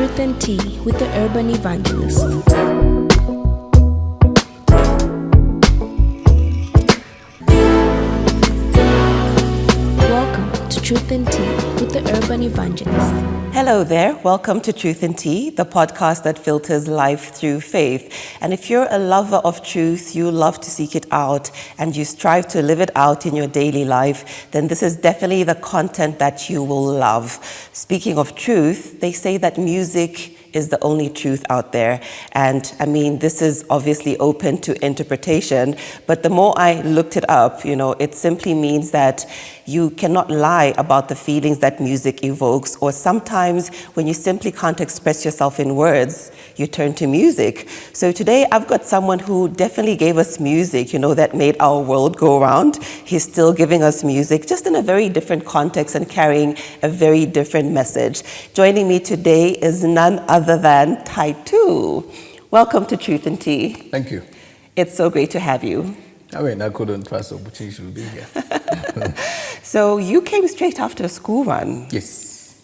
Truth and Tea with the Urban Evangelist. Welcome to Truth and Tea with the Urban Evangelist. Hello there. Welcome to Truth and Tea, the podcast that filters life through faith. And if you're a lover of truth, you love to seek it out, and you strive to live it out in your daily life, then this is definitely the content that you will love. Speaking of truth, they say that music is the only truth out there. And I mean, this is obviously open to interpretation, but the more I looked it up, it simply means that you cannot lie about the feelings that music evokes, or sometimes when you simply can't express yourself in words, you turn to music. So today I've got someone who definitely gave us music, that made our world go round. He's still giving us music, just in a very different context and carrying a very different message. Joining me today is none other than TY2. Welcome to Truth and Tea. Thank you. It's so great to have you. I mean, I couldn't trust the opportunity to be here. So you came straight after a school run. Yes.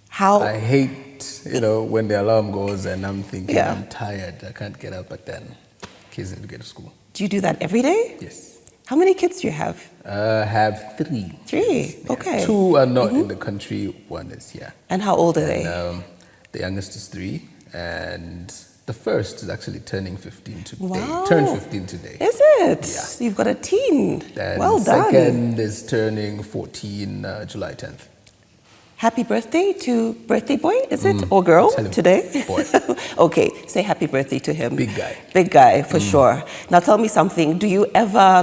How? I hate, when the alarm goes and I'm thinking, I'm tired, I can't get up, but then kids need to get to school. Do you do that every day? Yes. How many kids do you have? I have 3. 3, Yeah. okay. 2 are not in the country, 1 is here. And how old are they? The youngest is 3, and the first is actually turning 15 today. Wow. Turned 15 today. Is it? Yeah. You've got a teen. And well done. second is turning 14 July 10th. Happy birthday to birthday boy, is it? Or girl today? Boy. Okay, say happy birthday to him. Big guy. Big guy, for sure. Now tell me something. Do you ever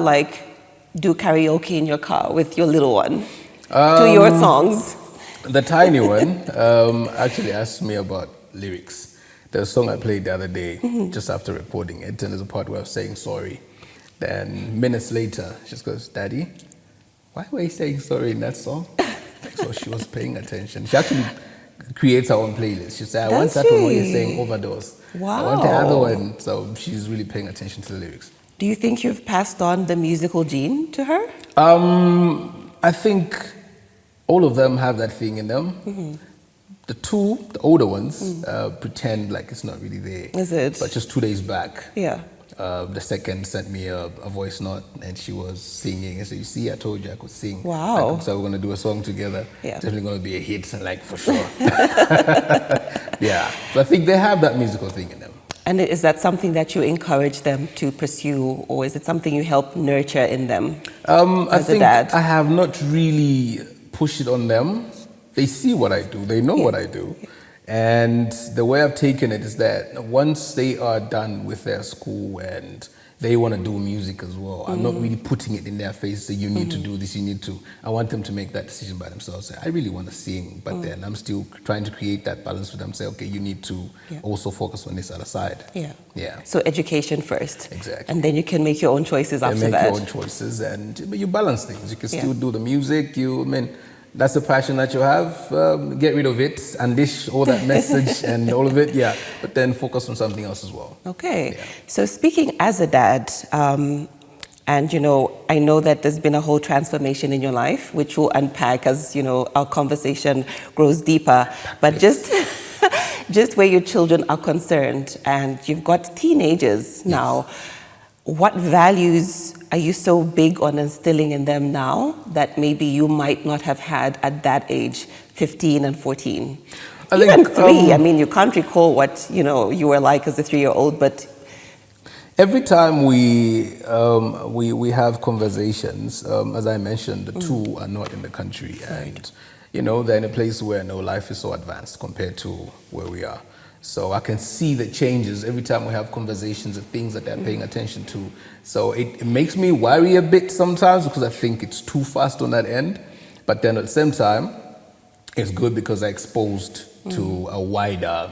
do karaoke in your car with your little one? To your songs? The tiny one actually asked me about lyrics. There's a song I played the other day, just after recording it, and there's a part where I was saying sorry. Then minutes later, she just goes, "Daddy, why were you saying sorry in that song?" So she was paying attention. She actually creates her own playlist. She said, "I want that one where you're saying overdose. Wow. I want the other one." So she's really paying attention to the lyrics. Do you think you've passed on the musical gene to her? I think all of them have that thing in them. The 2, the older ones, pretend like it's not really there. Is it? But just 2 days back, Yeah. the second sent me a voice note, and she was singing. And so, you see, I told you I could sing. Wow. So we're going to do a song together. Yeah. Definitely going to be a hit, for sure. Yeah. So I think they have that musical thing in them. And is that something that you encourage them to pursue, or is it something you help nurture in them as a dad? I have not really pushed it on them. They see what I do. They know what I do. And the way I've taken it is that once they are done with their school and they want to do music as well, I'm not really putting it in their face, say, you need to do this, you need to. I want them to make that decision by themselves. Say, I really want to sing, but then I'm still trying to create that balance for them. Say, okay, you need to also focus on this other side. Yeah. So education first. Exactly. And then you can make your own choices after that. Make your own choices, and you balance things. You can still do the music. That's a passion that you have. Get rid of it, unleash all that message and all of it, but then focus on something else as well. Okay. Yeah. So speaking as a dad, and I know that there's been a whole transformation in your life, which we'll unpack as, our conversation grows deeper. But just where your children are concerned, and you've got teenagers now, what values are you so big on instilling in them now that maybe you might not have had at that age, 15 and 14? Even 3, you can't recall what, you were like as a 3-year-old, but... Every time we have conversations, as I mentioned, the 2 are not in the country, and, they're in a place where life is so advanced compared to where we are. So I can see the changes every time we have conversations and things that they're paying attention to. So it makes me worry a bit sometimes because I think it's too fast on that end. But then at the same time, it's good because they're exposed to a wider,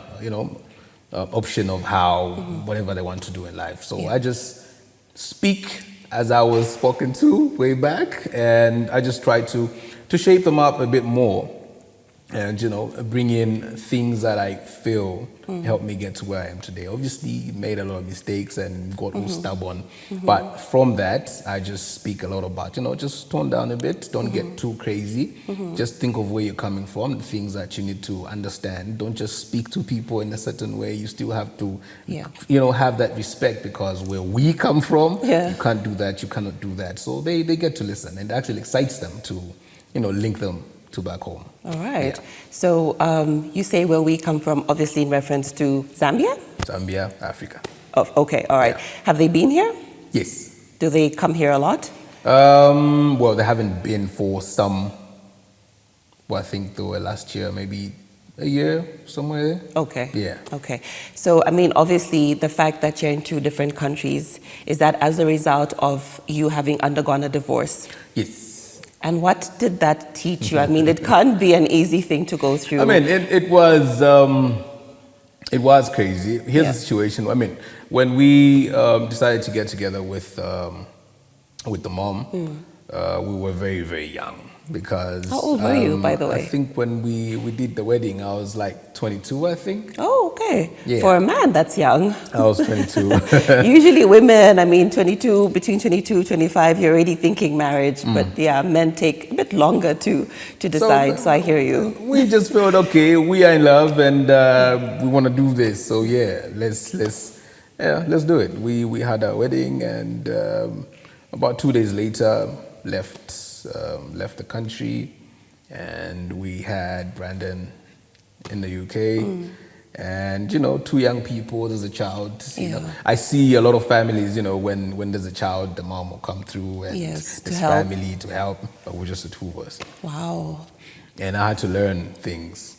option of how, whatever they want to do in life. So I just speak as I was spoken to way back, and I just try to shape them up a bit more and bring in things that I feel helped me get to where I am today. Obviously, made a lot of mistakes and got all stubborn, but from that, I just speak a lot about just tone down a bit, don't get too crazy. Just think of where you're coming from, the things that you need to understand. Don't just speak to people in a certain way. You still have to, have that respect, because where we come from, you can't do that, you cannot do that. So they get to listen, and it actually excites them to, link them to back home. All right. So you say where we come from, obviously in reference to Zambia? Zambia, Africa. Oh, okay, all right. Yeah. Have they been here? Yes. Do they come here a lot? Well, they haven't been for some, I think they were last year, maybe a year, somewhere there. Okay. Yeah. Okay. So, I mean, obviously, the fact that you're in two different countries, is that as a result of you having undergone a divorce? Yes. And what did that teach you? I mean, it can't be an easy thing to go through. I mean, it was crazy. Here's the situation. I mean, when we decided to get together with the mom, we were very, very young. Because how old were you, by the way? I think when we did the wedding, I was like 22, I think. Oh, okay. Yeah. For a man, that's young. I was 22. Usually women, I mean, between 22, 25, you're already thinking marriage. But yeah, men take a bit longer to decide, so I hear you. We just felt, okay, we are in love and we want to do this. So yeah, let's do it. We had our wedding, and about 2 days later, left the country, and we had Brandon in the UK, and two young people, there's a child. I see a lot of families, when there's a child, the mom will come through, and yes, there's family to help, but we're just the two of us. Wow. And I had to learn things.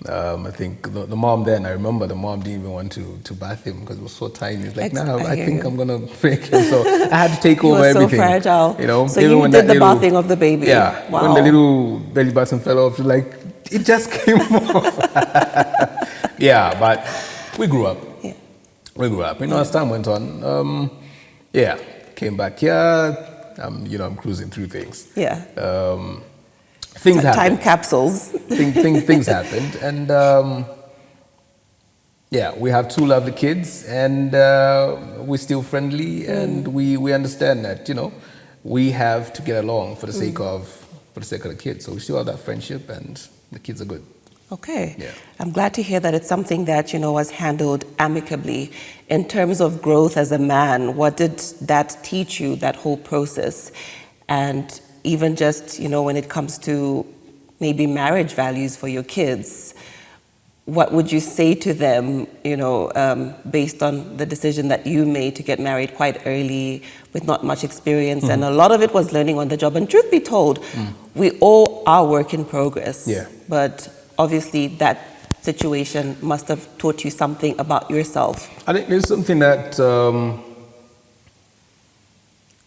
I think the mom then, I remember the mom didn't even want to bath him because it was so tiny. It's like, no, I think I'm going to break him. So I had to take over everything. So fragile. So even you did the bathing of the baby. Yeah. Wow. When the little belly button fell off, like, it just came off. Yeah, but we grew up. Yeah. We grew up. As time went on, came back here. I'm cruising through things. Yeah. Things happened. Time capsules. Things happened, and we have two lovely kids, and we're still friendly, and we understand that we have to get along for the sake of the kids. So we still have that friendship, and the kids are good. Okay. Yeah. I'm glad to hear that it's something that was handled amicably. In terms of growth as a man, what did that teach you? That whole process, and even just, when it comes to maybe marriage values for your kids, what would you say to them, based on the decision that you made to get married quite early with not much experience? And a lot of it was learning on the job. And truth be told, we all are work in progress. Yeah. But obviously that situation must have taught you something about yourself. I think there's something that...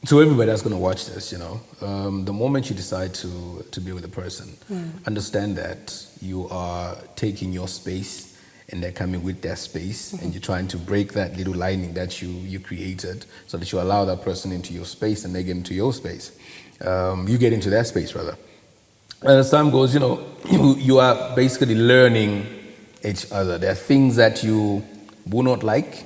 to everybody that's going to watch this, the moment you decide to be with a person, understand that you are taking your space and they're coming with their space, and you're trying to break that little lining that you created, so that you allow that person into your space and they get into your space. You get into their space, rather. And as time goes, you are basically learning each other. There are things that you will not like.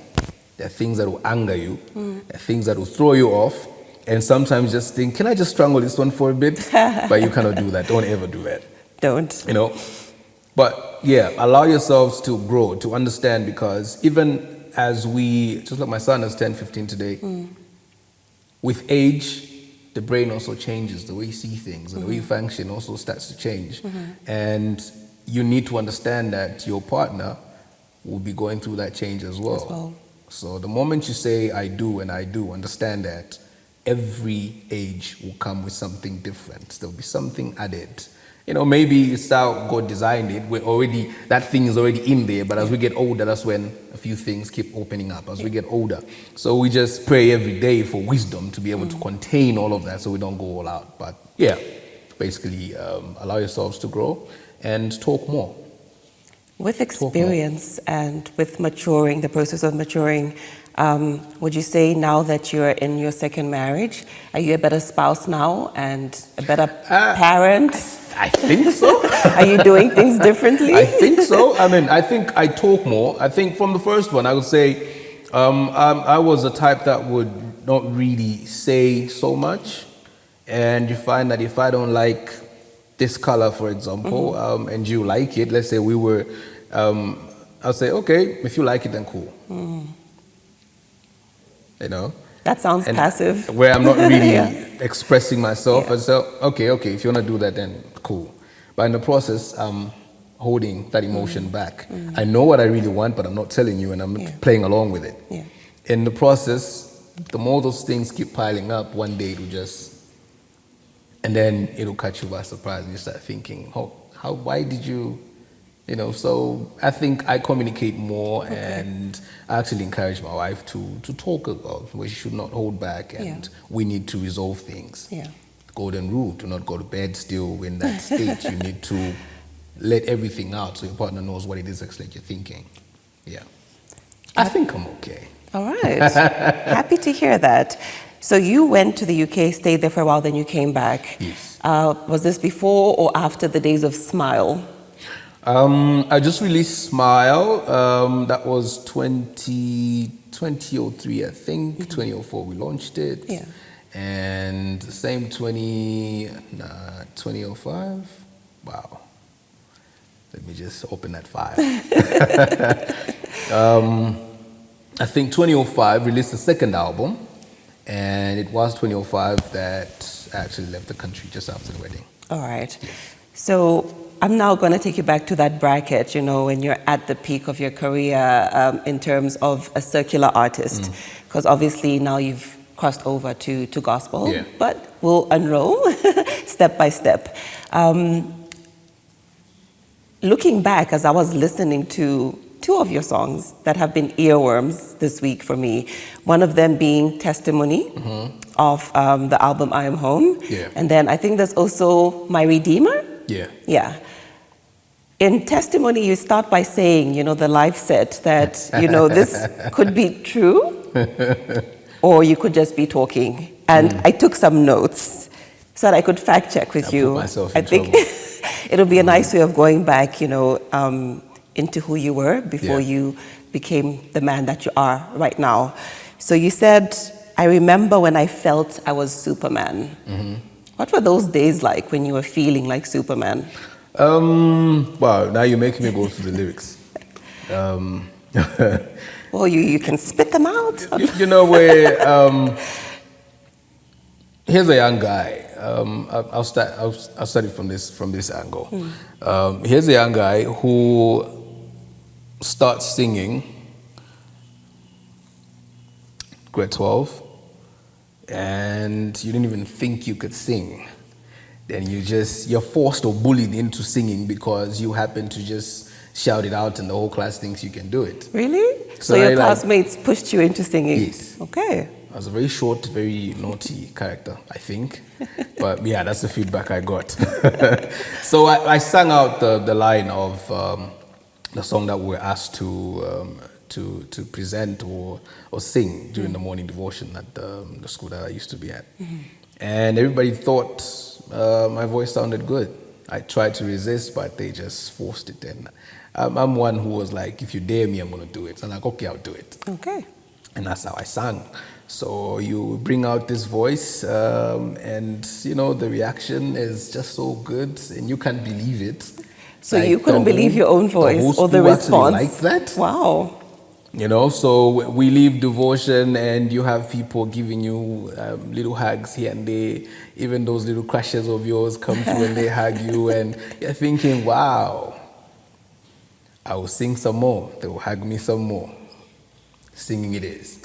There are things that will anger you. There are things that will throw you off. And sometimes just think, can I just strangle this one for a bit? But you cannot do that. Don't ever do that. Don't. But allow yourselves to grow, to understand, because even as just like my son is 10, 15 today, with age, the brain also changes. The way you see things and the way you function also starts to change. And you need to understand that your partner will be going through that change as well. So the moment you say, I do, and I do, understand that every age will come with something different. There'll be something added. Maybe it's how God designed it. That thing is already in there, but as we get older, that's when a few things keep opening up as we get older. So we just pray every day for wisdom to be able to contain all of that so we don't go all out. But basically allow yourselves to grow and talk more. With experience and with maturing, the process of maturing, would you say now that you're in your second marriage, are you a better spouse now and a better parent? I think so. Are you doing things differently? I think so. I mean, I think I talk more. I think from the first one, I would say I was the type that would not really say so much. And you find that if I don't like this color, for example, and you like it, let's say we were, I'll say, okay, if you like it, then cool. You know? That sounds passive. Where I'm not really expressing myself. I say, okay, if you want to do that, then cool. But in the process, I'm holding that emotion back. I know what I really want, but I'm not telling you, and I'm playing along with it. In the process, the more those things keep piling up, one day it'll just, and then it'll catch you by surprise, and you start thinking, oh, why did you, you know? So I think I communicate more, and I actually encourage my wife to talk about where she should not hold back, and we need to resolve things. Golden rule: do not go to bed still in that state. You need to let everything out so your partner knows what it is actually you're thinking. I think I'm okay. All right. Happy to hear that. So you went to the UK, stayed there for a while, then you came back. Yes. Was this before or after the days of Smile? I just released Smile. That was 2003, I think. 2004 we launched it. And same 2005. Wow. Let me just open that file. I think 2005 released the second album, and it was 2005 that I actually left the country just after the wedding. All right. So I'm now going to take you back to that bracket, you know, when you're at the peak of your career in terms of a circular artist, because obviously now you've crossed over to gospel, but we'll unroll step by step. Looking back, as I was listening to two of your songs that have been earworms this week for me, one of them being Testimony of the album I Am Home, and then I think there's also My Redeemer. In Testimony, you start by saying, you know, the life set that, you know, this could be true, or you could just be talking. And I took some notes so that I could fact check with you. Put myself I in think it'll be a nice way of going back, you know, into who you were before you became the man that you are right now. So you said, I remember when I felt I was Superman. What were those days like when you were feeling like Superman? Wow, now you're making me go through the lyrics. Well, you can spit them out. You know, where here's a young guy. I'll start it from this angle. Here's a young guy who starts singing grade 12, and you didn't even think you could sing. Then you're forced or bullied into singing because you happen to just shout it out and the whole class thinks you can do it. Really? So your classmates pushed you into singing? Yes. Okay. I was a very short, very naughty character, I think. But yeah, that's the feedback I got. So I sang out the line of the song that we were asked to present or sing during the morning devotion at the school that I used to be at. And everybody thought my voice sounded good. I tried to resist, but they just forced it in. I'm one who was like, if you dare me, I'm going to do it. So I'm like, okay, I'll do it. Okay. And that's how I sang. So you bring out this voice, and you know the reaction is just so good, and you can't believe it. So like you couldn't believe your own voice or the response? Like that. Wow. You know, so we leave devotion, and you have people giving you little hugs here and there. Even those little crushes of yours come through and they hug you, and you're thinking, wow, I will sing some more. They will hug me some more. Singing it is.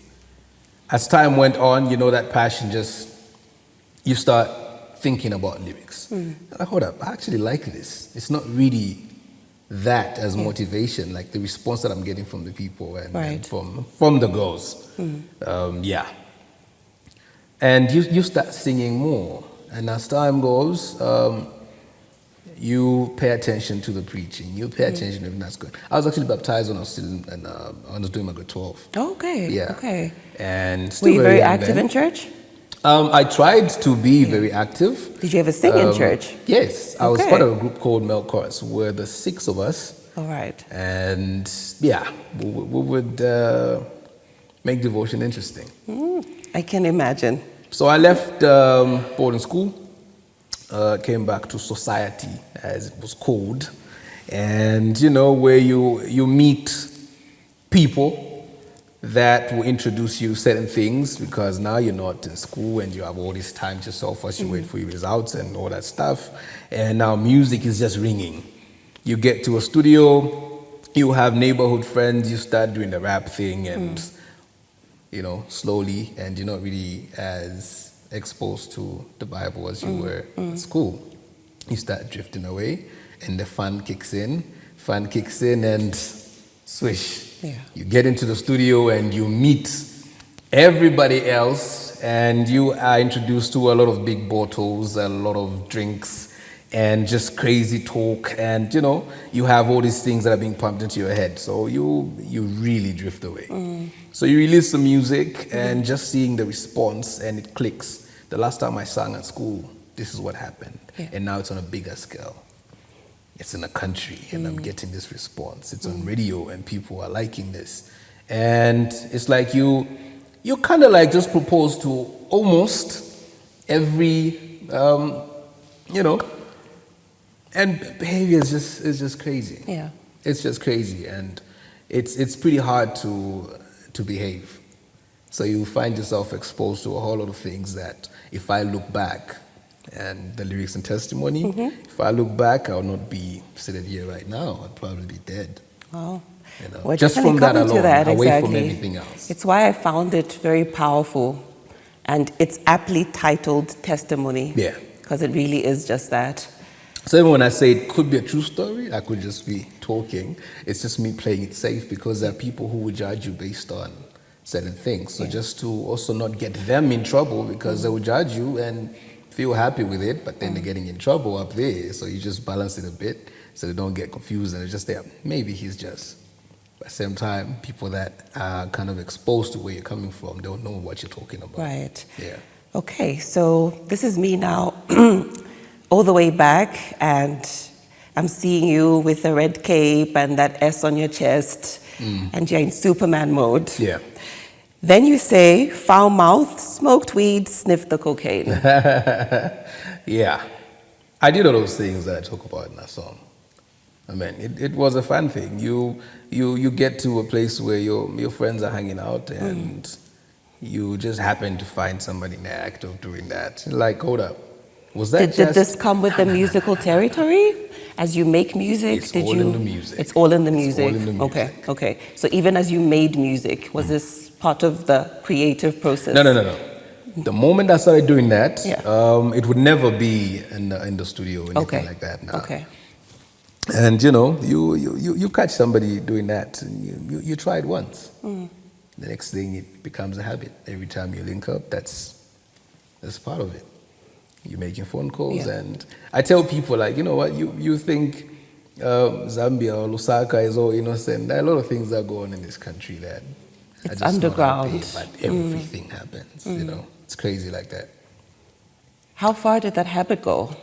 As time went on, you know, that passion you start thinking about lyrics. Like, hold up, I actually like this. It's not really that as motivation, like the response that I'm getting from the people and from the girls. And you start singing more. And as time goes, you pay attention to the preaching. You pay attention to everything that's good. I was actually baptized when I was still I was doing my grade 12. Okay. Yeah. Okay. And Were still you very young active then. in church? I tried to be very active. Did you ever sing in church? Yes, I was Okay. part of a group called Male Chorus. We're the 6 of us. All right. And yeah, we would make devotion interesting. I can imagine. So I left boarding school, came back to society, as it was called, and where you meet people that will introduce you certain things, because now you're not in school and you have all this time to yourself as you wait for your results and all that stuff, and now music is just ringing. You get to a studio, you have neighborhood friends, you start doing the rap thing, and slowly, and you're not really as exposed to the Bible as you were at school. You start drifting away, and the fun kicks in. Fun kicks in, and swish. Yeah. You get into the studio, and you meet everybody else, and you are introduced to a lot of big bottles, a lot of drinks, and just crazy talk, and you have all these things that are being pumped into your head, so you really drift away. So you release some music, and just seeing the response, and it clicks. The last time I sang at school, this is what happened, and now it's on a bigger scale. It's in a country, and I'm getting this response. It's on radio, and people are liking this, and it's like you kind of like just propose to almost every and behavior is just crazy. Yeah. It's just crazy, and it's pretty hard to behave. So you find yourself exposed to a whole lot of things that, if I look back, and the lyrics and testimony, if I look back, I'll not be seated here right now. I'd probably be dead. Wow. Just from that alone, away from exactly. everything else. It's why I found it very powerful, and it's aptly titled Testimony. Yeah. Because it really is just that. So even when I say it could be a true story, I could just be talking. It's just me playing it safe, because there are people who will judge you based on certain things. So just to also not get them in trouble, because they will judge you and feel happy with it, but then they're getting in trouble up there. So you just balance it a bit so they don't get confused, and it's just there. Maybe he's just. But at the same time, people that are kind of exposed to where you're coming from don't know what you're talking about. Right. Yeah. Okay, so this is me now, all the way back, and I'm seeing you with a red cape and that S on your chest, and you're in Superman mode. Yeah. Then you say, foul mouth, smoked weed, sniffed the cocaine. Yeah. I did all those things that I talk about in that song. I mean, it was a fun thing. You get to a place where your friends are hanging out, and you just happen to find somebody in the act of doing that. Like, hold up. Was that Did this come with the musical territory? As you make music, It's all in the music. It's all in the music. It's all in the music. Okay. So even as you made music, was this part of the creative process? No. The moment I started doing that, Yeah. it would never be in the studio or anything like that now. Okay. And you catch somebody doing that, and you try it once. The next thing, it becomes a habit. Every time you link up, that's part of it. You're making phone calls, and I tell people, like, you know what, you think Zambia or Lusaka is all innocent. There are a lot of things that go on in this country that It's are just underground. not happy, but everything happens. It's crazy like that. How far did that habit go?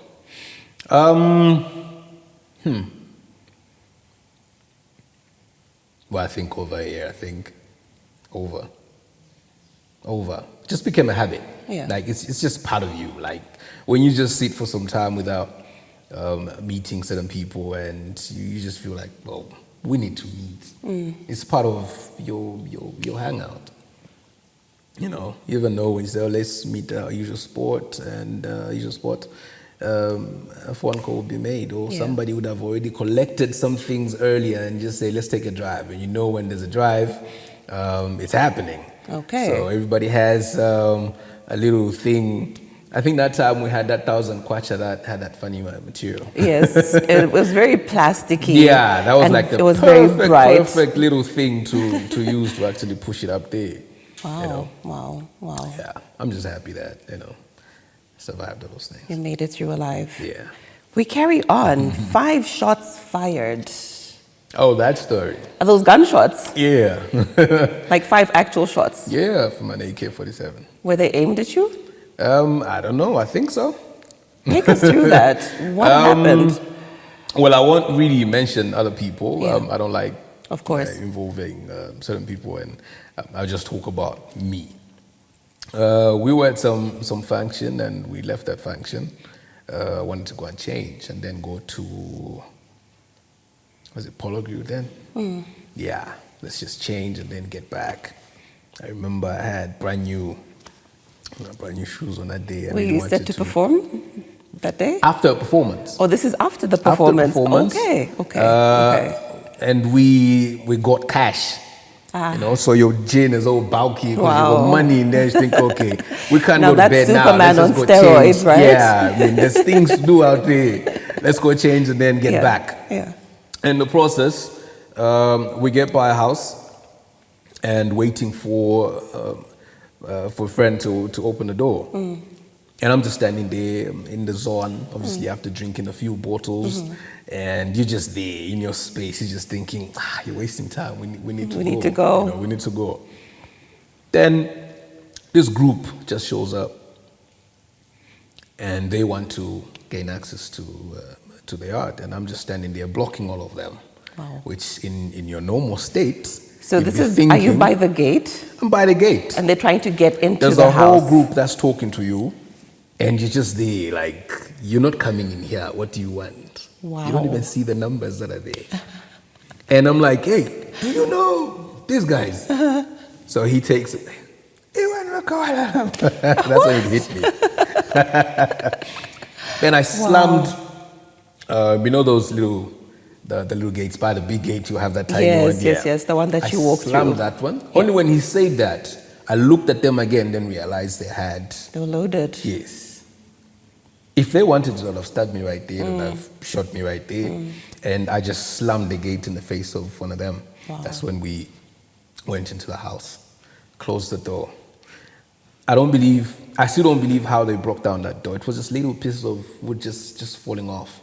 Well, I think over a year. I think over. Just became a habit. Yeah. Like it's just part of you. Like when you just sit for some time without meeting certain people, and you just feel like, well, we need to meet. It's part of your hangout. You even know when you say, oh, let's meet our usual sport, and a phone call would be made, or somebody would have already collected some things earlier and just say, let's take a drive. And when there's a drive, it's happening. Okay. So everybody has a little thing. I think that time we had that 1,000 kwacha that had that funny material. Yes, it was very plasticky. Yeah, that was like the it was very bright. perfect little thing to use to actually push it up there. Wow, wow. Yeah, I'm just happy that, survived those things. You made it through alive. Yeah. We carry on. 5 shots fired. Oh, that story. Are those gunshots? Yeah. Like 5 actual shots? Yeah, from an AK-47. Were they aimed at you? I don't know. I think so. Take us through that. What happened? Well, I won't really mention other people. Yeah. I don't like Of course. involving certain people, and I'll just talk about me. We were at some function, and we left that function. Wanted to go and change, and then go to, was it Polo Grill then? Yeah, let's just change and then get back. I remember I had brand new shoes on that day. Were you set to perform that day? After a performance. Oh, this is after the performance. After performance. Okay. And we got cash. You know, so your gin is all bulky because you got money in there. You think, okay, we can't Now go to that's bed now. Superman Let's on just go steroids, change. right? Yeah, I mean, there's things to do out there. Let's go change and then get back. Yeah. In the process, we get by a house and waiting for a friend to open the door. And I'm just standing there in the zone, obviously after drinking a few bottles, and you're just there in your space. You're just thinking, you're wasting time. We need to go. You know, we need to go. Then this group just shows up, and they want to gain access to the yard, and I'm just standing there blocking all of them. Wow. Which in your normal state. So this is, are you by the gate? I'm by the gate. And they're trying to get into There's the a house. whole group that's talking to you, and you're just there, like, you're not coming in here. What do you want? Wow. You don't even see the numbers that are there. And I'm like, hey, do you know these guys? So he takes it. That's when it hit me. Then I slammed, you know those little, the little gates, by the big gate, you have that tiny one. Yes, the one that you walk through. I slammed that one. Only when he said that, I looked at them again, then realized they were loaded. Yes. If they wanted to have stabbed me right there, they would have shot me right there. And I just slammed the gate in the face of one of them. Wow. That's when we went into the house, closed the door. I still don't believe how they broke down that door. It was just little pieces of wood just falling off.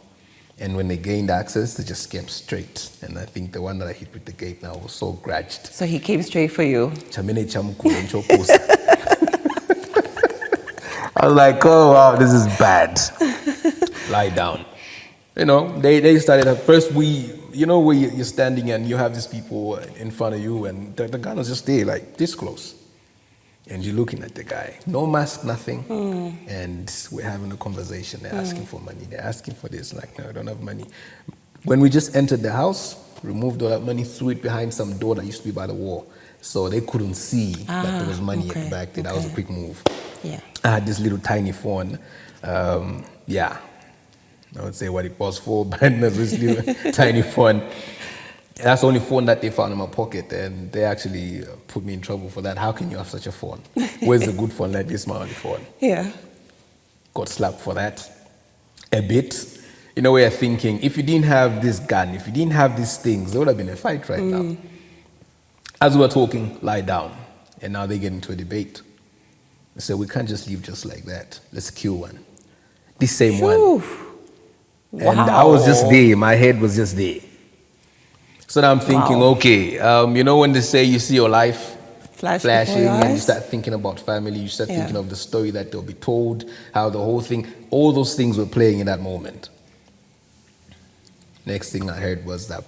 And when they gained access, they just came straight. And I think the one that I hit with the gate now was so grudged. So he came straight for you. I was like, oh, wow, this is bad. Lie down. You know, they started at first, you know, where you're standing and you have these people in front of you, and the gun was just there, like this close. And you're looking at the guy, no mask, nothing. And we're having a conversation. They're asking for money. They're asking for this. Like, no, I don't have money. When we just entered the house, removed all that money, threw it behind some door that used to be by the wall. So they couldn't see that there was money at the back there. That was a quick move. Yeah. I had this little tiny phone. I would say what it was for, but this little tiny phone. That's the only phone that they found in my pocket, and they actually put me in trouble for that. How can you have such a phone? Where's the good phone? Like this, my only phone. Yeah. Got slapped for that a bit. You know, we're thinking, if you didn't have this gun, if you didn't have these things, there would have been a fight right now. As we were talking, lie down. And now they get into a debate. They say, we can't just leave just like that. Let's kill one. This same one. And I was just there. My head was just there. So now I'm thinking, okay, you know when they say you see your life flashing and you start thinking about family, you start thinking of the story that they'll be told, how the whole thing, all those things were playing in that moment. Next thing I heard was that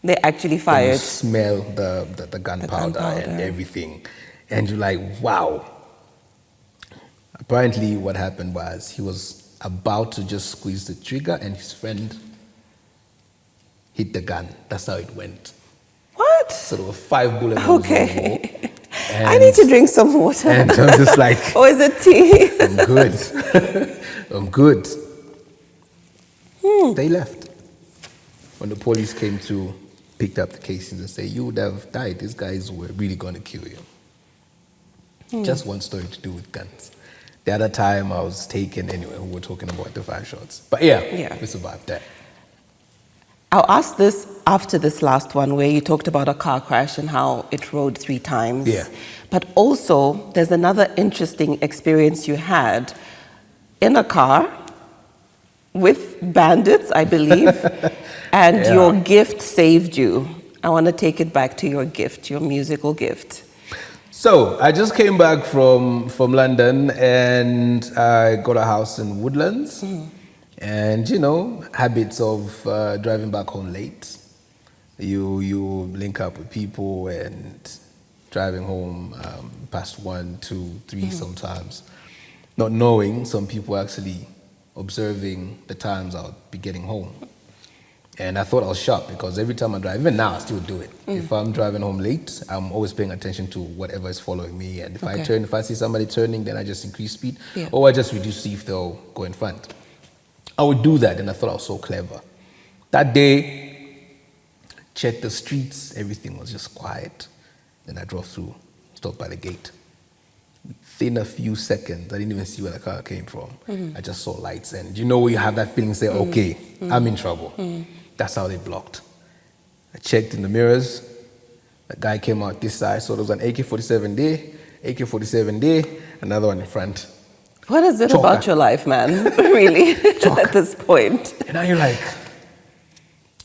they actually fired. You smell the gunpowder and everything. And you're like, wow. Apparently what happened was he was about to just squeeze the trigger and his friend hit the gun. That's how it went. What? So there were 5 bullet holes on the wall. I need to drink some water. And I'm just like, or is it tea? I'm good. I'm good. They left. When the police came to, picked up the casings and say, you would have died. These guys were really going to kill you. Just one story to do with guns. The other time I was taken anyway, we were talking about the 5 shots. But we survived that. I'll ask this after this last one where you talked about a car crash and how it rode 3 times. Yeah. But also, there's another interesting experience you had in a car with bandits, I believe, and your gift saved you. I want to take it back to your gift, your musical gift. So I just came back from London, and I got a house in Woodlands. And you know, habits of driving back home late. You link up with people and driving home past 1, 2, 3 sometimes, not knowing some people actually observing the times I'll be getting home. And I thought I was sharp because every time I drive, even now I still do it. If I'm driving home late, I'm always paying attention to whatever is following me. And if if I see somebody turning, then I just increase speed, or I just reduce, see if they'll go in front. I would do that, and I thought I was so clever. That day, checked the streets, everything was just quiet. Then I drove through, stopped by the gate. Within a few seconds, I didn't even see where the car came from. I just saw lights, and you know, you have that feeling, say, okay, I'm in trouble. That's how they blocked. I checked in the mirrors. The guy came out this side, so there was an AK-47 there, another one in front. What is it about your life, man, really, at this point? And now you're like,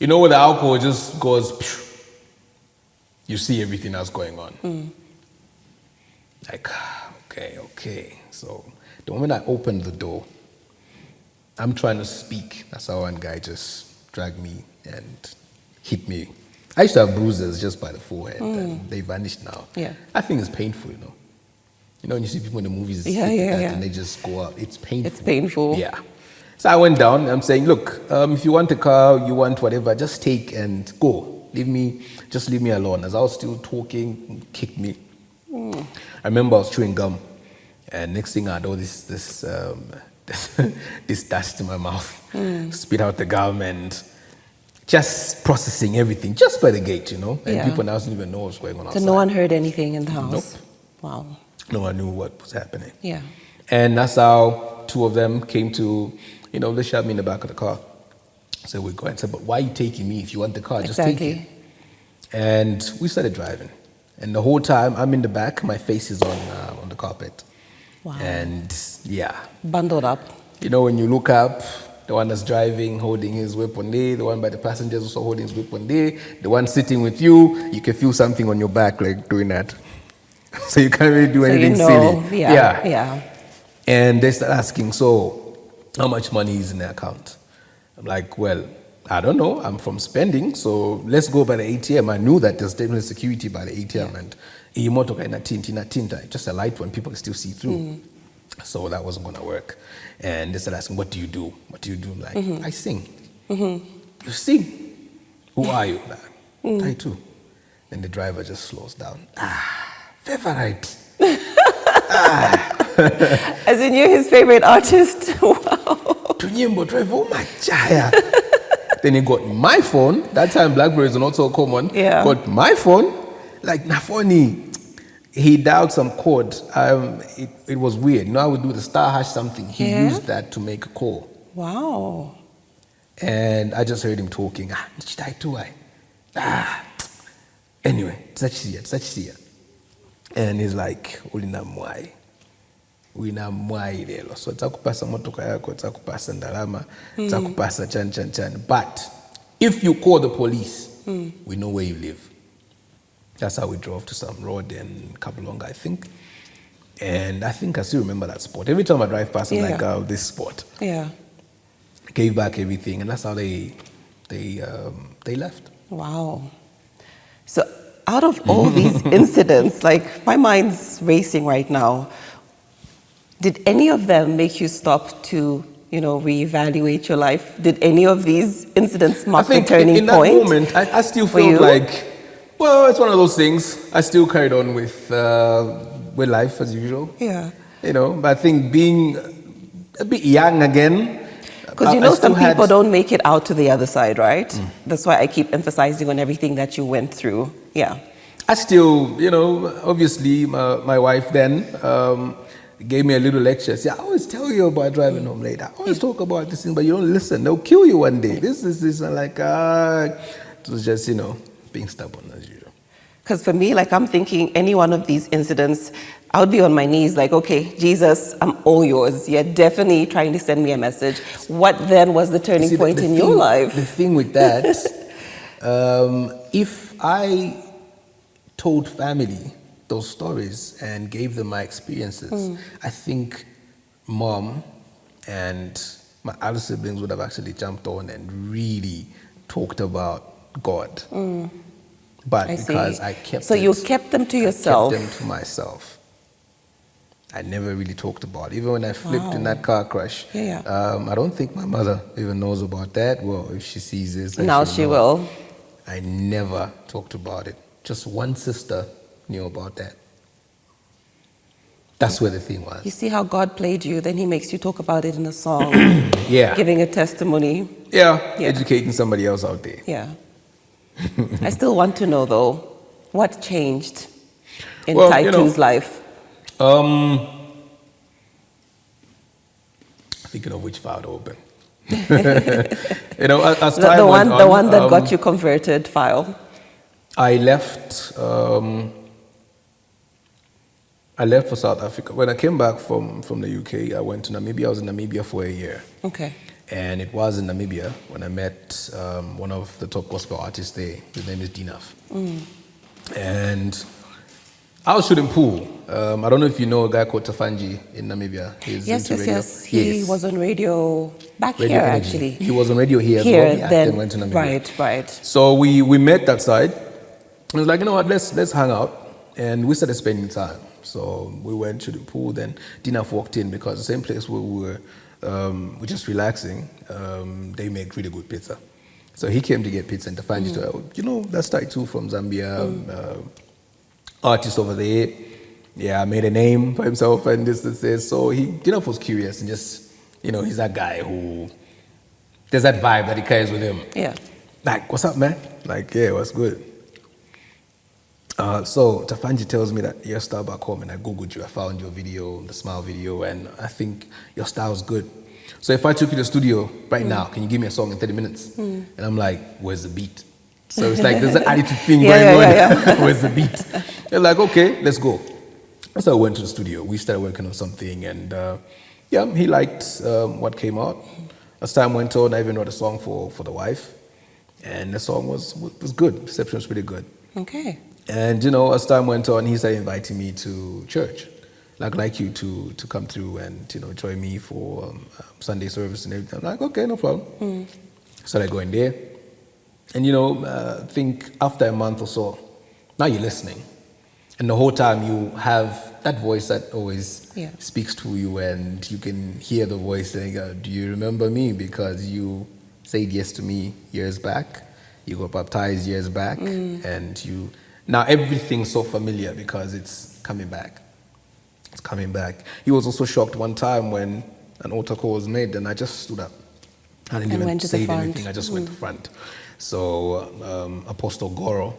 you know, where the alcohol just goes, phew, you see everything else going on. Like, okay. So the moment I opened the door, I'm trying to speak. That's how one guy just dragged me and hit me. I used to have bruises just by the forehead, and they vanished now. I think it's painful, you know. You know, when you see people in the movies and they just go out, it's painful. It's painful. Yeah. So I went down. I'm saying, look, if you want a car, you want whatever, just take and go. Just leave me alone. As I was still talking, kicked me. I remember I was chewing gum, and next thing I know, this dust in my mouth, spit out the gum, and just processing everything just by the gate, you know. And people now don't even know what's going on outside. So no one heard anything in the house? Nope. Wow. No one knew what was happening. Yeah. And that's how two of them came to, you know, they shot me in the back of the car. So we go and said, but why are you taking me? If you want the car, just take it. And we started driving. And the whole time I'm in the back, my face is on the carpet. Wow. And bundled up. You know, when you look up, the one that's driving, holding his weapon there, the one by the passengers also holding his weapon there, the one sitting with you can feel something on your back, like doing that. So you can't really do anything silly. Yeah. And they start asking, so how much money is in the account? I'm like, well, I don't know. I'm from spending, so let's go by the ATM. I knew that there's definitely security by the ATM, and just a light one, people can still see through. So that wasn't going to work. And they started asking, what do you do? What do you do? I'm like, I sing. You sing? Who are you? Like, TY2. Then the driver just slows down. Favorite. As in you're his favorite artist? Wow. Tunyimbo driver, oh my chaya. Then he got my phone. That time BlackBerry is not so common. Yeah. Got my phone, like Nafoni. He dialed some code. It was weird. You know, I would do the *# something. He used that to make a call. Wow. And I just heard him talking. Anyway, Tsachiya. And he's like, Ulina mwai. Wina mwai lelo. So takupasa motoka yako, takupasa ndalama, takupasa chan. But if you call the police, we know where you live. That's how we drove to some road in Kabulonga, I think. And I think I still remember that spot. Every time I drive past, I'm like, oh, this spot. Yeah. Gave back everything, and that's how they left. Wow. So out of all these incidents, like my mind's racing right now, did any of them make you stop to, reevaluate your life? Did any of these incidents mark a turning point? In that moment, I still felt like, well, it's one of those things. I still carried on with life as usual. Yeah. But I think being a bit young again. Because some people don't make it out to the other side, right? That's why I keep emphasizing on everything that you went through. Yeah. I still, obviously my wife then gave me a little lecture. See, I always tell you about driving home late. I always talk about this thing, but you don't listen. They'll kill you one day. This. I'm like, it was just, being stubborn as usual. Because for me, like, I'm thinking any one of these incidents, I would be on my knees like, okay, Jesus, I'm all yours. You're definitely trying to send me a message. What then was the turning See, point in your life? The thing with that, if I told family those stories and gave them my experiences, I think mom and my other siblings would have actually jumped on and really talked about God. But because I kept so you kept them to yourself. I kept them to myself. I never really talked about it. Even when I flipped in that car crash, I don't think my mother even knows about that. Well, if she sees this, now she will. I never talked about it. Just one sister knew about that. That's where the thing was. You see how God played you, then he makes you talk about it in a song. Giving a testimony. Educating somebody else out there. I still want to know, though, what changed in TY2's life? Thinking of which file to open. As time the went on, the one that got you converted file. I left for South Africa. When I came back from the UK, I went to Namibia. I was in Namibia for a year. Okay. And it was in Namibia when I met one of the top gospel artists there. His name is Dinaf. And I was shooting pool. I don't know if you know a guy called Tafanji in Namibia. He's into radio. Yes. He was on radio back Radio here, Energy. actually. He was on radio here as well. Then went to Namibia. Right. So we met that side. I was like, you know what, let's hang out. And we started spending time. So we went to the pool. Then Dinaf walked in because the same place where we were just relaxing, they make really good pizza. So he came to get pizza and to find that's TY2 from Zambia, artist over there. Yeah, made a name for himself and this. So Dinaf was curious and just, he's that guy who, there's that vibe that he carries with him. Yeah. Like, what's up, man? Like, yeah, what's good? So Tafanji tells me that your style back home, and I googled you. I found your video, the smile video, and I think your style's good. So if I took you to the studio right now, can you give me a song in 30 minutes? And I'm like, where's the beat? So it's like there's an attitude thing going on. Where's the beat? They're like, okay, let's go. So I went to the studio. We started working on something, and he liked what came out. As time went on, I even wrote a song for the wife, and the song was good. Reception was pretty good. Okay. And as time went on, he started inviting me to church, like you to come through and join me for Sunday service and everything. I'm like, okay, no problem. Started going there, and I think after a month or so, now you're listening, and the whole time you have that voice that always speaks to you, and you can hear the voice saying, "Do you remember me? Because you said yes to me years back. You got baptized years back, and you." Now everything's so familiar because it's coming back. It's coming back. He was also shocked one time when an altar call was made, and I just stood up. I didn't even say anything. I just went to the front. So Apostle Goro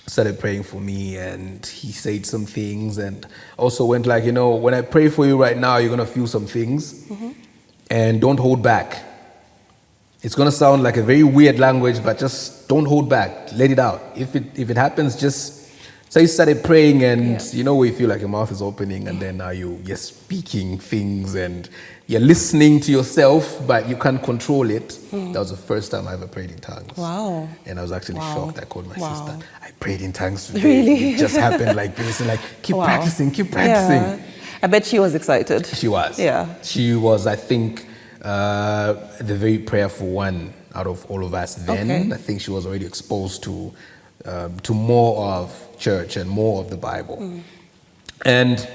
started praying for me, and he said some things, and also went like, when I pray for you right now, you're gonna feel some things, and don't hold back. It's going to sound like a very weird language, but just don't hold back. Let it out. If it happens, just... So he started praying, and where you feel like your mouth is opening, and then now you're speaking things, and you're listening to yourself, but you can't control it. That was the first time I ever prayed in tongues. Wow. And I was actually shocked. I called my sister. I prayed in tongues today. Really? It just happened like this, and keep practicing, keep practicing. Yeah. I bet she was excited. She was. Yeah. She was, I think... the very prayerful one out of all of us then. Okay. I think she was already exposed to more of church and more of the Bible. And,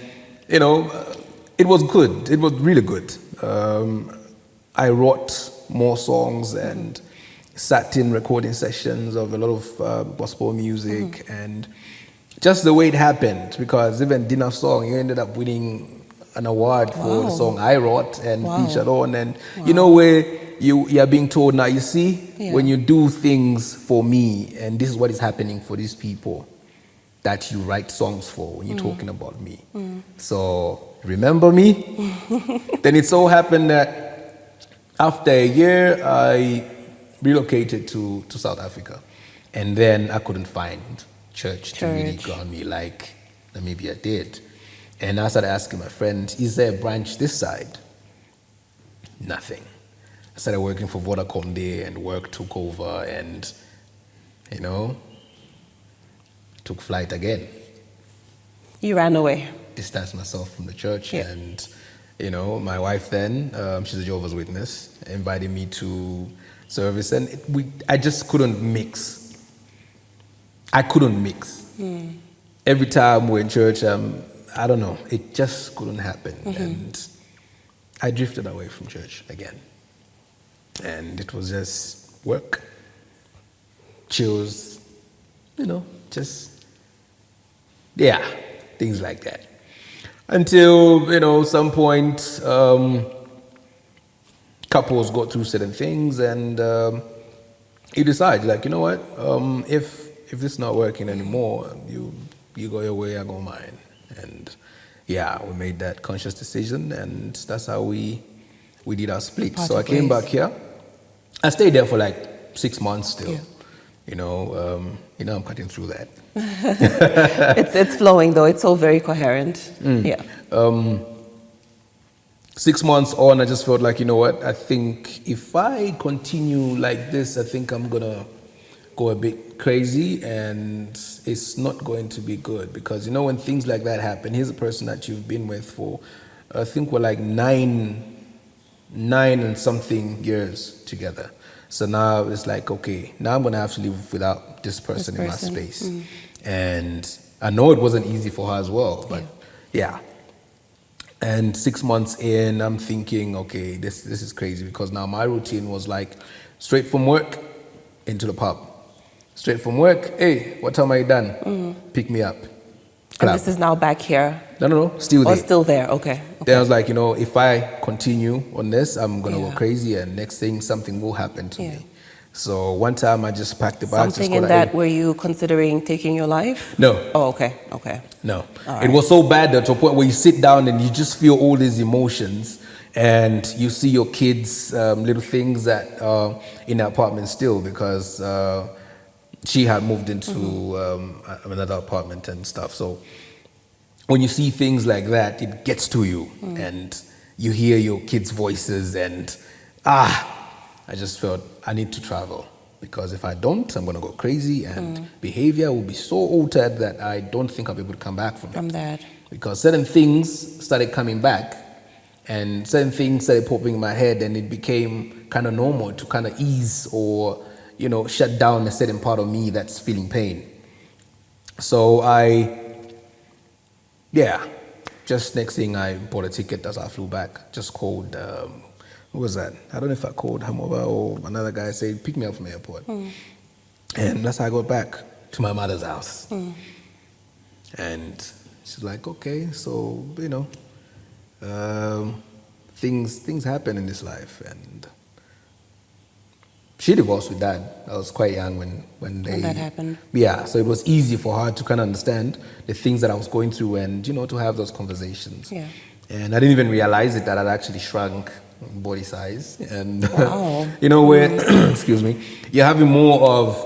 it was good. It was really good. I wrote more songs and sat in recording sessions of a lot of gospel music, and just the way it happened, because even Dinner's song, he ended up winning an award for the song I wrote and featured on, and where you are being told, now you see, when you do things for me, and this is what is happening for these people that you write songs for when you're talking about me. So remember me. Then it so happened that after a year I relocated to South Africa, And then I couldn't find church to really ground me like Namibia did. And I started asking my friends, is there a branch this side? Nothing. I started working for Vodacom there, and work took over, and, took flight again. You ran away. Distanced myself from the church, and, my wife then, she's a Jehovah's Witness, invited me to service, and I just couldn't mix. I couldn't mix. Every time we're in church, I don't know, it just couldn't happen. And I drifted away from church again. And it was just work, chills, things like that. Until, some point, couples go through certain things, and you decide, like, you know what, if this is not working anymore, you go your way, I go mine. And we made that conscious decision, and that's how we did our split. So I came back here. I stayed there for like 6 months still. I'm cutting through that. It's flowing though. It's all very coherent. 6 months on, I just felt like, you know what, I think if I continue like this, I think I'm gonna go a bit crazy, and it's not going to be good, because when things like that happen, here's a person that you've been with for, I think we're like nine and something years together. So now it's like, okay, now I'm gonna have to live without this person in my space. And I know it wasn't easy for her as well, but And 6 months in, I'm thinking, okay, this is crazy, because now my routine was like straight from work into the pub. Straight from work, hey, what time are you done? Pick me up. And this is now back here? No, still there. Oh, still there, okay. Then I was like, if I continue on this, I'm going to go crazy, and next thing, something will happen to me. So one time I just packed the bags. Something in that, were you considering taking your life? No. Oh, okay. No. It was so bad that to a point where you sit down and you just feel all these emotions, and you see your kids' little things that are in the apartment still, because she had moved into another apartment and stuff. So when you see things like that, it gets to you, and you hear your kids' voices, and I just felt I need to travel, because if I don't, I'm going to go crazy, and behavior will be so altered that I don't think I'll be able to come back from that. Because certain things started coming back, and certain things started popping in my head, and it became kind of normal to kind of ease or, shut down a certain part of me that's feeling pain. So just next thing, I bought a ticket as I flew back. Just called, who was that? I don't know if I called Hamova or another guy, said, pick me up from the airport. And that's how I got back to my mother's house. And she's like, okay, so, things happen in this life. And she divorced with Dad. I was quite young when that happened. Yeah, so it was easy for her to kind of understand the things that I was going through, and to have those conversations. Yeah. And I didn't even realize it, that I'd actually shrunk body size, and wow. where excuse me, you're having more of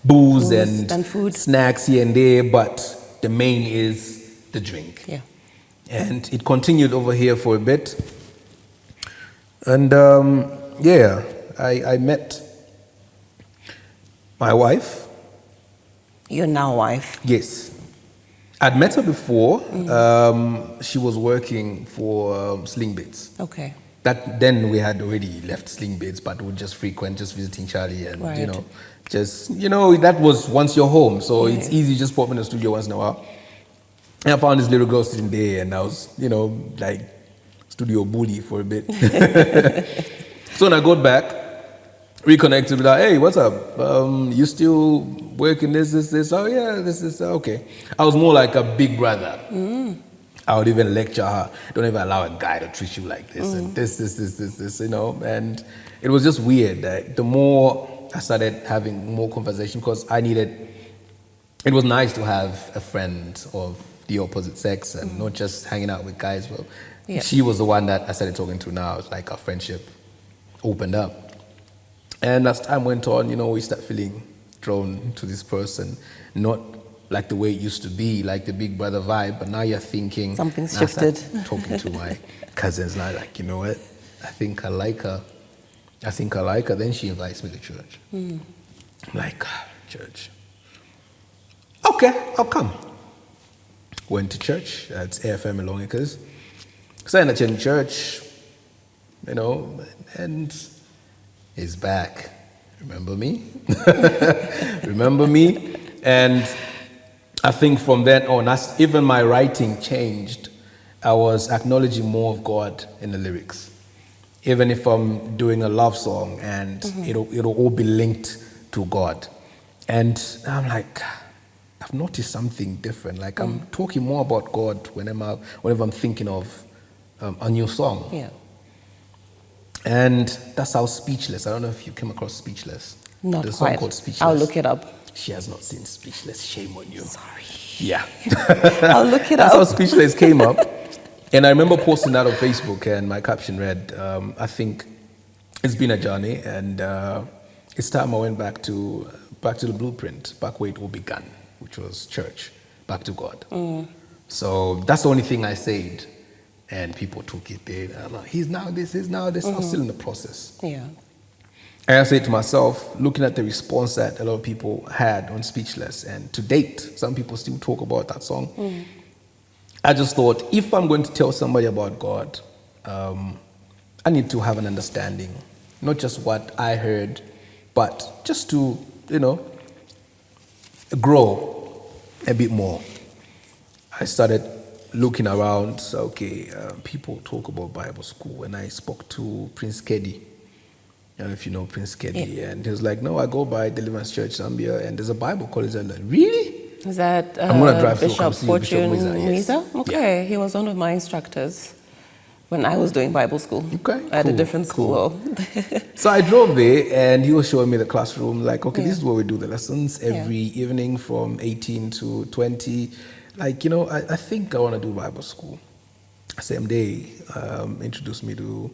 booze and food, snacks here and there, but the main is the drink. Yeah. And it continued over here for a bit, and I met my wife. Your now wife? Yes. I'd met her before. She was working for Sling Bits. Okay. Then we had already left Sling Bits, but would just frequent, just visiting Charlie, and that was once you're home, so it's easy, just pop in the studio once in a while. And I found this little girl sitting there, and I was, like studio bully for a bit. So when I got back, reconnected with her, hey, what's up? You still working this? Oh yeah, this, okay. I was more like a big brother. I would even lecture her, don't ever allow a guy to treat you like this, and this, and it was just weird. The more I started having more conversation, because it was nice to have a friend of the opposite sex, and not just hanging out with guys. Well, she was the one that I started talking to now. It's like our friendship opened up. And as time went on, we start feeling drawn to this person, not like the way it used to be, like the big brother vibe, but now you're thinking Something's now I start shifted. talking to my cousins now, like, you know what? I think I like her. Then she invites me to church. I'm like, church. Okay, I'll come. Went to church at AFM in Long Acres. So I attended church, you know, and he's back. Remember me? Remember me? And I think from then on, even my writing changed. I was acknowledging more of God in the lyrics. Even if I'm doing a love song and it'll all be linked to God. And I'm like, I've noticed something different. Like I'm talking more about God whenever I'm thinking of a new song. Yeah. And that's how Speechless. I don't know if you came across Speechless. Not There's a song quite. called Speechless. I'll look it up. She has not seen Speechless. Shame on you. Sorry. Yeah. I'll look it That's up. how Speechless came up. And I remember posting that on Facebook, and my caption read, I think it's been a journey, and it's time I went back to the blueprint, back where it all began, which was church, back to God. So that's the only thing I said. And people took it there. I'm like, he's now this. I'm still in the process. Yeah. And I said to myself, looking at the response that a lot of people had on Speechless, and to date, some people still talk about that song. I just thought, if I'm going to tell somebody about God, I need to have an understanding, not just what I heard, but just to, grow a bit more. I started looking around. People talk about Bible school, and I spoke to Prince Keddy. I don't know if you know Prince Keddy, and he was like, "No, I go by Deliverance Church Zambia, and there's a Bible college." I'm like, "Really?" Is that I'm gonna drive through, Bishop come see Fortune Bishop Mwiza, yes. Mwiza? Okay, he was one of my instructors when I was doing Bible school. Okay, at a cool, different school. So I drove there, and he was showing me the classroom. Like, okay, this is where we do the lessons every evening from 18 to 20. Like, I think I want to do Bible school. Same day, introduced me to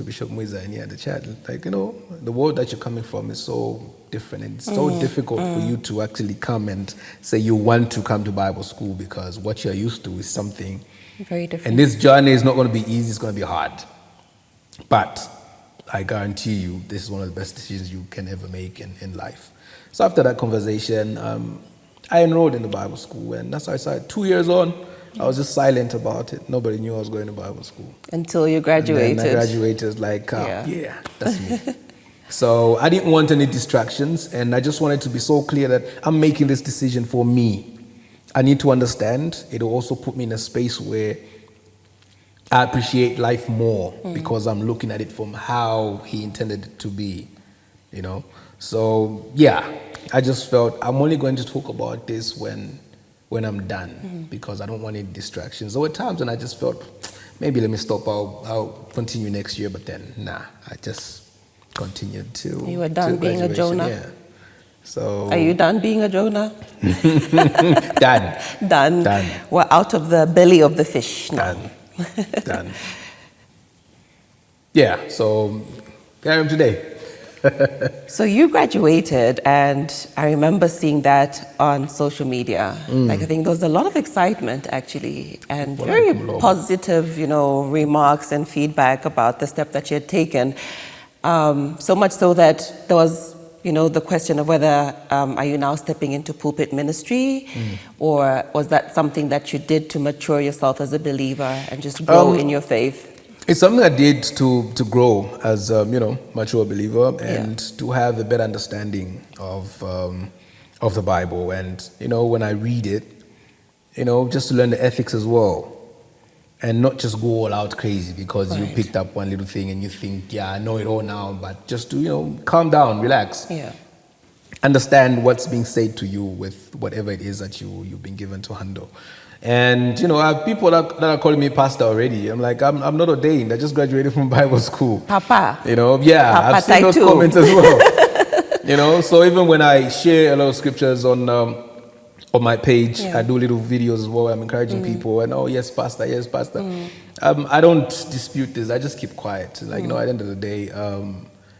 Bishop Mwiza, and he had a chat. Like, the world that you're coming from is so different, and it's so difficult for you to actually come and say you want to come to Bible school, because what you're used to is something very different. And this journey is not going to be easy, it's going to be hard. But I guarantee you, this is one of the best decisions you can ever make in life. So after that conversation, I enrolled in the Bible school, and that's how I started. 2 years on, I was just silent about it. Nobody knew I was going to Bible school. Until you graduated. And then I graduated, like, that's me. So I didn't want any distractions, and I just wanted to be so clear that I'm making this decision for me. I need to understand. It'll also put me in a space where I appreciate life more, because I'm looking at it from how he intended it to be, So, I just felt I'm only going to talk about this when I'm done, because I don't want any distractions. There were times when I just felt, maybe let me stop, I'll continue next year, but then, I just continued to You were done being a graduation. Jonah? Yeah. So, Are you done being a Jonah? Done. Done. We're out of the belly of the fish now. Done. Yeah, so here I am today. So you graduated, and I remember seeing that on social media. Like, I think there was a lot of excitement, actually, and very positive, remarks and feedback about the step that you had taken. So much so that there was, the question of whether are you now stepping into pulpit ministry, or was that something that you did to mature yourself as a believer and just grow in your faith? It's something I did to grow as mature believer, and to have a better understanding of the Bible, and when I read it, just to learn the ethics as well, and not just go all out crazy because you picked up one little thing and you think, I know it all now, but just to calm down, relax, understand what's being said to you with whatever it is that you've been given to handle. And I have people that are calling me pastor already. I'm like, I'm not ordained. I just graduated from Bible school. Papa. Papa, I've seen those comments as well. So even when I share a lot of scriptures on my page, I do little videos as well. I'm encouraging people, and yes, pastor. I don't dispute this. I just keep quiet. Like, at the end of the day,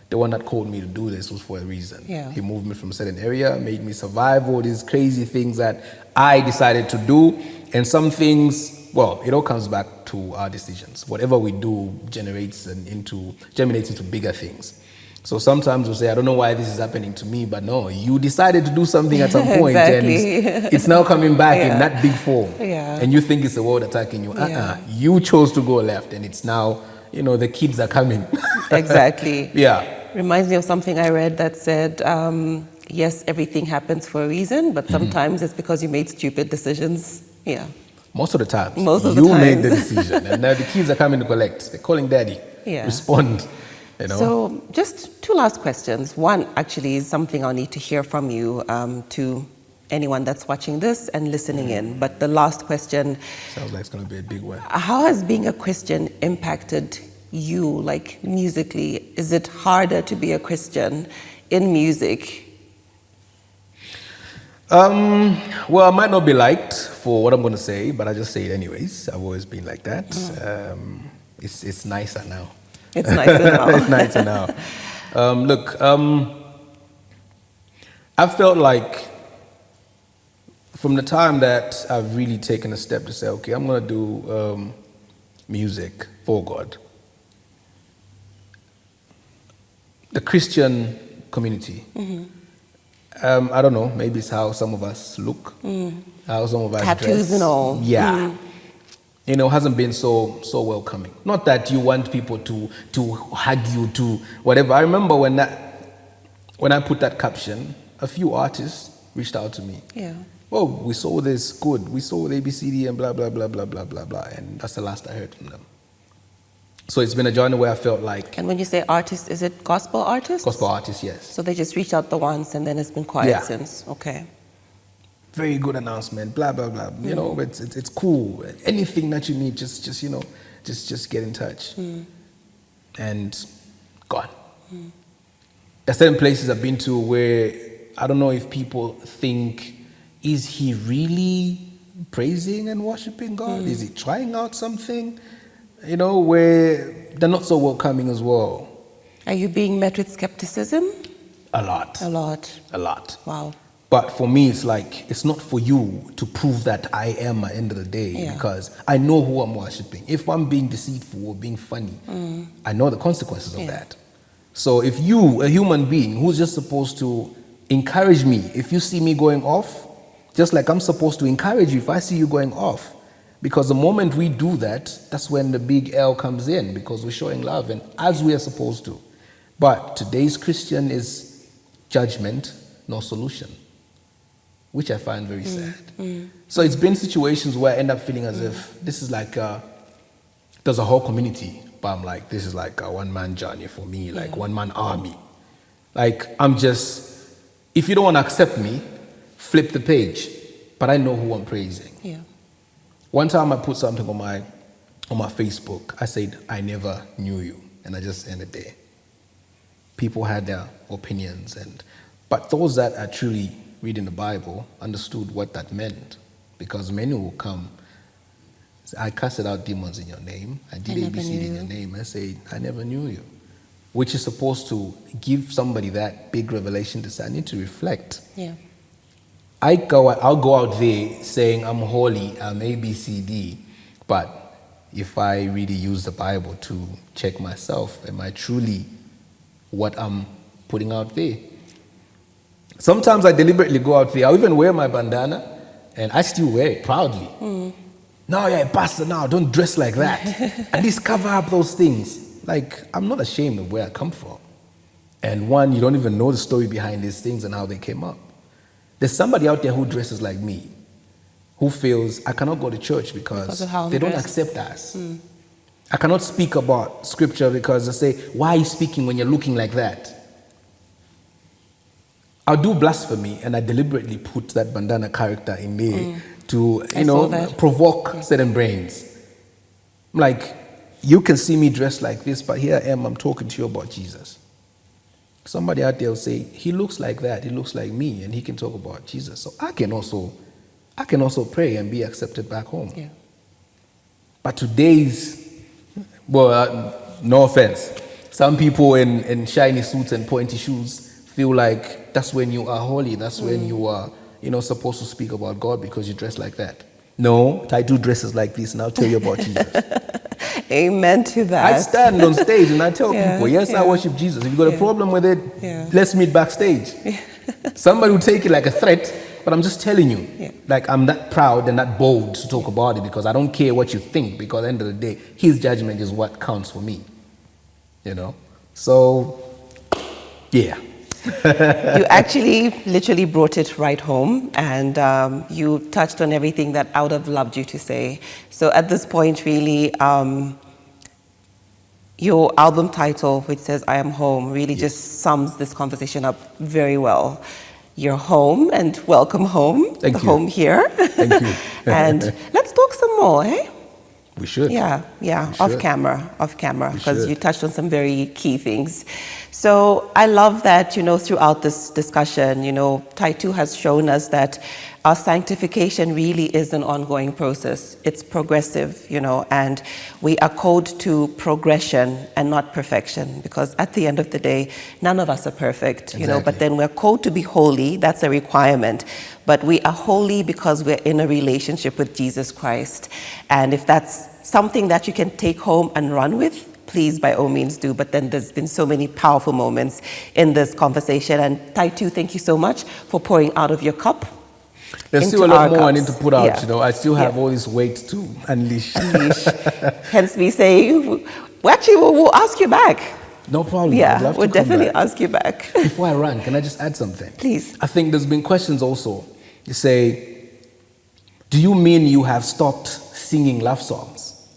the one that called me to do this was for a reason. Yeah. He moved me from a certain area, made me survive all these crazy things that I decided to do. And some things, well, it all comes back to our decisions. Whatever we do germinates into bigger things. So sometimes we'll say, I don't know why this is happening to me, but no, you decided to do something at some point Exactly. and it's now coming back in that big form. Yeah. And you think it's the world attacking you. You chose to go left and it's now, the kids are coming. Exactly. Yeah. Reminds me of something I read that said, yes, everything happens for a reason, but sometimes it's because you made stupid decisions. Yeah. Most of the time. You made the decision. And now the kids are coming to collect. They're calling daddy. Yeah. Respond. So just two last questions. One actually is something I'll need to hear from you to anyone that's watching this and listening in. But the last question. Sounds like it's going to be a big one. How has being a Christian impacted you, like musically? Is it harder to be a Christian in music? Well, I might not be liked for what I'm going to say, but I just say it anyways. I've always been like that. It's nicer now. It's nicer now. It's nicer now. Look, I felt like from the time that I've really taken a step to say, okay, I'm going to do music for God, the Christian community, I don't know, maybe it's how some of us look, how some of us Tattoos dress. and all. Yeah. Hasn't been so welcoming. Not that you want people to hug you, to whatever. I remember when I put that caption, a few artists reached out to me. Yeah. Oh, we saw this, good. We saw the ABCD and blah, blah, blah, blah, blah, blah, blah. And that's the last I heard from them. So it's been a journey where I felt like... And when you say artists, is it gospel artists? Gospel artists, yes. So they just reached out the once and then it's been quiet since. Okay. Very good announcement, blah, blah, blah. It's cool. Anything that you need, just get in touch. And gone. There are certain places I've been to where I don't know if people think, is he really praising and worshiping God? Is he trying out something? Where they're not so welcoming as well. Are you being met with skepticism? A lot. A lot. A lot. Wow. But for me, it's like, it's not for you to prove that I am at the end of the day, because I know who I'm worshiping. If I'm being deceitful or being funny, I know the consequences of that. So if you, a human being who's just supposed to encourage me, if you see me going off, just like I'm supposed to encourage you if I see you going off. Because the moment we do that, that's when the big L comes in, because we're showing love, and as we are supposed to. But today's Christian is judgment, no solution, which I find very sad. So it's been situations where I end up feeling as if this is like, there's a whole community, but I'm like, this is like a one-man journey for me, like one-man army. Like, I'm just, if you don't want to accept me, flip the page, but I know who I'm praising. Yeah. One time I put something on my Facebook. I said, I never knew you. And I just ended there. People had their opinions, but those that are truly reading the Bible understood what that meant. Because many will come, I casted out demons in your name. I did ABCD in your name. I said, I never knew you. Which is supposed to give somebody that big revelation to say, I need to reflect. Yeah. I'll go out there saying I'm holy, I'm ABCD, but if I really use the Bible to check myself, am I truly what I'm putting out there? Sometimes I deliberately go out there, I'll even wear my bandana, and I still wear it proudly. No, you're a pastor now, don't dress like that. At least cover up those things. Like, I'm not ashamed of where I come from. And one, you don't even know the story behind these things and how they came up. There's somebody out there who dresses like me, who feels, I cannot go to church because they don't accept us. I cannot speak about scripture because they say, why are you speaking when you're looking like that? I'll do blasphemy, and I deliberately put that bandana character in there to, provoke certain brains. Like, you can see me dressed like this, but here I am, I'm talking to you about Jesus. Somebody out there will say, he looks like that, he looks like me, and he can talk about Jesus. So I can also pray and be accepted back home. But today's, no offense, Some people in shiny suits and pointy shoes feel like that's when you are holy. That's when you are, supposed to speak about God because you dress like that. No, TY2 dresses like this, and I'll tell you about Jesus. Amen to that. I stand on stage and I tell people, yes, I worship Jesus. If you've got a problem with it, let's meet backstage. Somebody will take it like a threat, but I'm just telling you, like I'm that proud and that bold to talk about it because I don't care what you think, because at the end of the day, his judgment is what counts for me. So, yeah. You actually literally brought it right home, and you touched on everything that I would have loved you to say. So at this point, really, your album title, which says I Am Home, really just sums this conversation up very well. You're home, and welcome home. Thank you. Home here. Thank you. And let's talk some more, eh? We should. Yeah, off camera, because you touched on some very key things. So I love that, throughout this discussion, TY2 has shown us that our sanctification really is an ongoing process. It's progressive, and we are called to progression and not perfection, because at the end of the day, none of us are perfect, but then we're called to be holy. That's a requirement. But we are holy because we're in a relationship with Jesus Christ. And if that's something that you can take home and run with, please, by all means do. But then there's been so many powerful moments in this conversation. And TY2, thank you so much for pouring out of your cup. There's still a lot more I need to put out, I still have all this weight to unleash. Hence me saying, we'll ask you back. No problem. Yeah, we'll definitely ask you back. Before I run, can I just add something? Please. I think there's been questions also. You say, do you mean you have stopped singing love songs?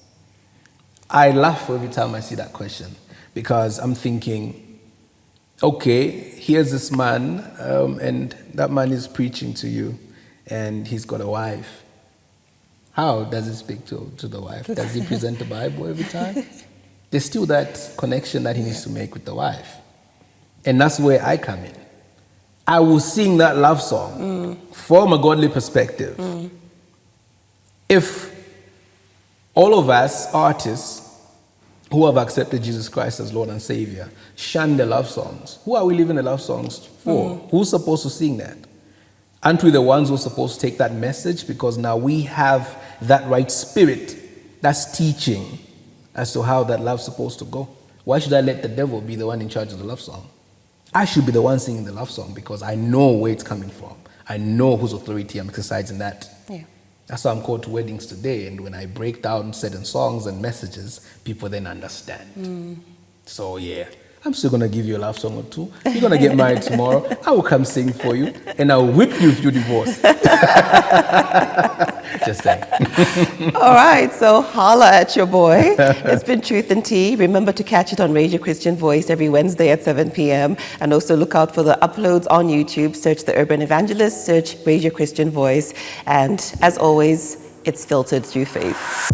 I laugh every time I see that question, because I'm thinking, okay, here's this man, and that man is preaching to you, and he's got a wife. How does he speak to the wife? Does he present the Bible every time? There's still that connection that he needs to make with the wife. And that's where I come in. I will sing that love song from a godly perspective. If all of us artists who have accepted Jesus Christ as Lord and Savior shun the love songs, who are we leaving the love songs for? Who's supposed to sing that? Aren't we the ones who are supposed to take that message? Because now we have that right spirit that's teaching as to how that love's supposed to go. Why should I let the devil be the one in charge of the love song? I should be the one singing the love song because I know where it's coming from. I know whose authority I'm exercising that. Yeah. That's why I'm called to weddings today. And when I break down certain songs and messages, people then understand. So yeah, I'm still going to give you a love song or two. You're going to get married tomorrow. I will come sing for you. And I'll whip you if you divorce. Just saying. All right, so holla at your boy. It's been Truth and Tea. Remember to catch it on Radio Christian Voice every Wednesday at 7 p.m. And also look out for the uploads on YouTube. Search The Urban Evangelist, search Radio Christian Voice. And as always, it's filtered through faith.